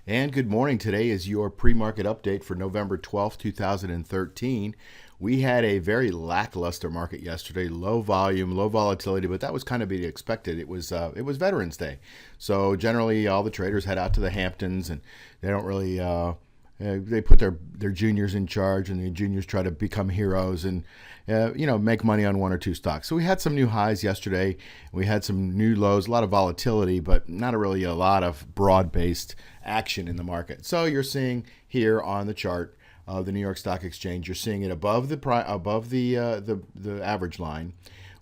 And good morning. Today is your pre-market update for November 12th, 2013. We had a very lackluster market yesterday, low volume, low volatility, but that was kind of to be expected. It was Veterans Day. So generally all the traders head out to the Hamptons and they don't really they put their juniors in charge, and the juniors try to become heroes and make money on one or two stocks. So we had some new highs yesterday. We had some new lows, a lot of volatility, but not really a lot of broad-based action in the market. So you're seeing here on the chart of the New York Stock Exchange, you're seeing it above the average line,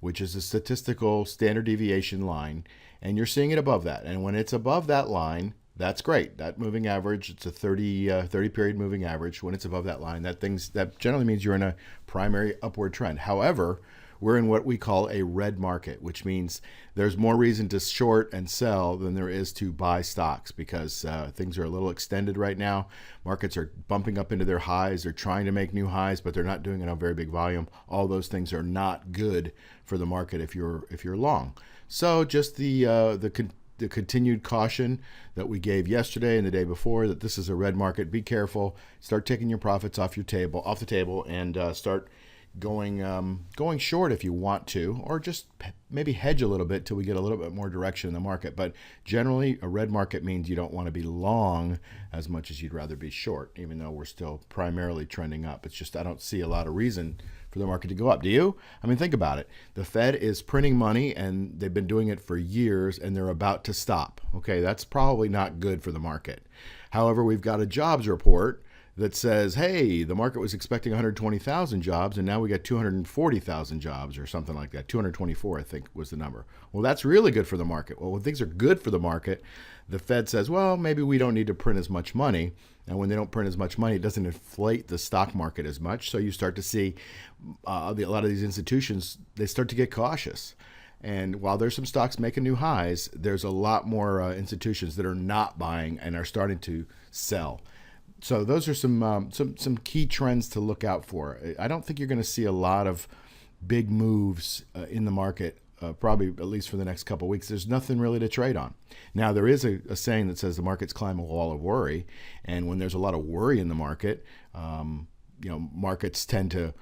which is a statistical standard deviation line, and you're seeing it above that. And when it's above that line, that's great. That moving average, it's a 30 period moving average. When it's above that line, that generally means you're in a primary upward trend. However, we're in what we call a red market, which means there's more reason to short and sell than there is to buy stocks, because things are a little extended right now. Markets are bumping up into their highs. They're trying to make new highs, but they're not doing it on very big volume. All those things are not good for the market if you're long. So just the continued caution that we gave yesterday and the day before, that this is a red market. Be careful. Start taking your profits off the table, and start going short if you want to, or just maybe hedge a little bit till we get a little bit more direction in the market. But generally, a red market means you don't want to be long as much as you'd rather be short, even though we're still primarily trending up. It's just I don't see a lot of reason for the market to go up. Do you? I mean, think about it. The Fed is printing money, and they've been doing it for years, and they're about to stop. Okay, that's probably not good for the market. However, we've got a jobs report that says, hey, the market was expecting 120,000 jobs, and now we got 240,000 jobs, or something like that. 224, I think, was the number. Well, that's really good for the market. Well, when things are good for the market, the Fed says, well, maybe we don't need to print as much money. And when they don't print as much money, it doesn't inflate the stock market as much. So you start to see a lot of these institutions, they start to get cautious. And while there's some stocks making new highs, there's a lot more institutions that are not buying and are starting to sell. So those are some key trends to look out for. I don't think you're going to see a lot of big moves in the market, probably at least for the next couple of weeks. There's nothing really to trade on. Now, there is a saying that says the markets climb a wall of worry, and when there's a lot of worry in the market, markets tend to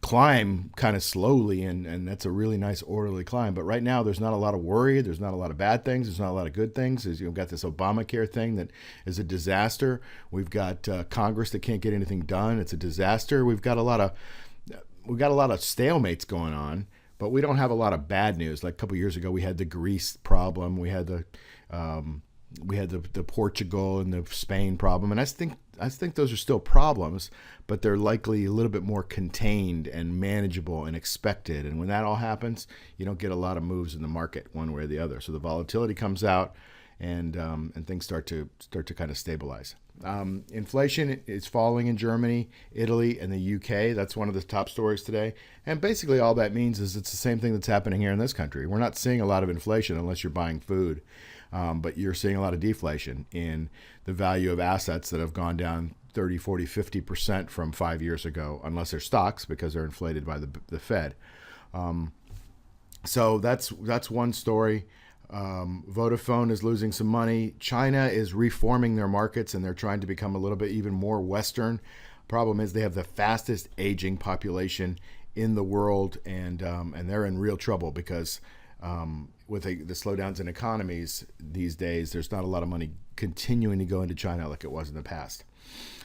climb kind of slowly, and that's a really nice orderly climb. But right now there's not a lot of worry, there's not a lot of bad things, there's not a lot of good things. You've got this Obamacare thing that is a disaster. We've got Congress that can't get anything done. It's a disaster. We've got a lot of stalemates going on, but we don't have a lot of bad news. Like a couple of years ago, we had the Greece problem, we had the Portugal and the Spain problem, and I think those are still problems, but they're likely a little bit more contained and manageable and expected. And when that all happens, you don't get a lot of moves in the market one way or the other. So the volatility comes out, and things start to kind of stabilize. Inflation is falling in Germany, Italy, and the UK. That's one of the top stories today. And basically all that means is it's the same thing that's happening here in this country. We're not seeing a lot of inflation unless you're buying food. But you're seeing a lot of deflation in the value of assets that have gone down 30, 40, 50% from 5 years ago, unless they're stocks, because they're inflated by the Fed. So that's one story. Vodafone is losing some money. China is reforming their markets, and they're trying to become a little bit even more Western. Problem is they have the fastest aging population in the world, and they're in real trouble because with the slowdowns in economies these days, there's not a lot of money continuing to go into China like it was in the past.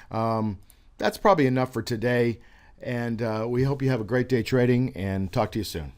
That's probably enough for today, and we hope you have a great day trading, and talk to you soon.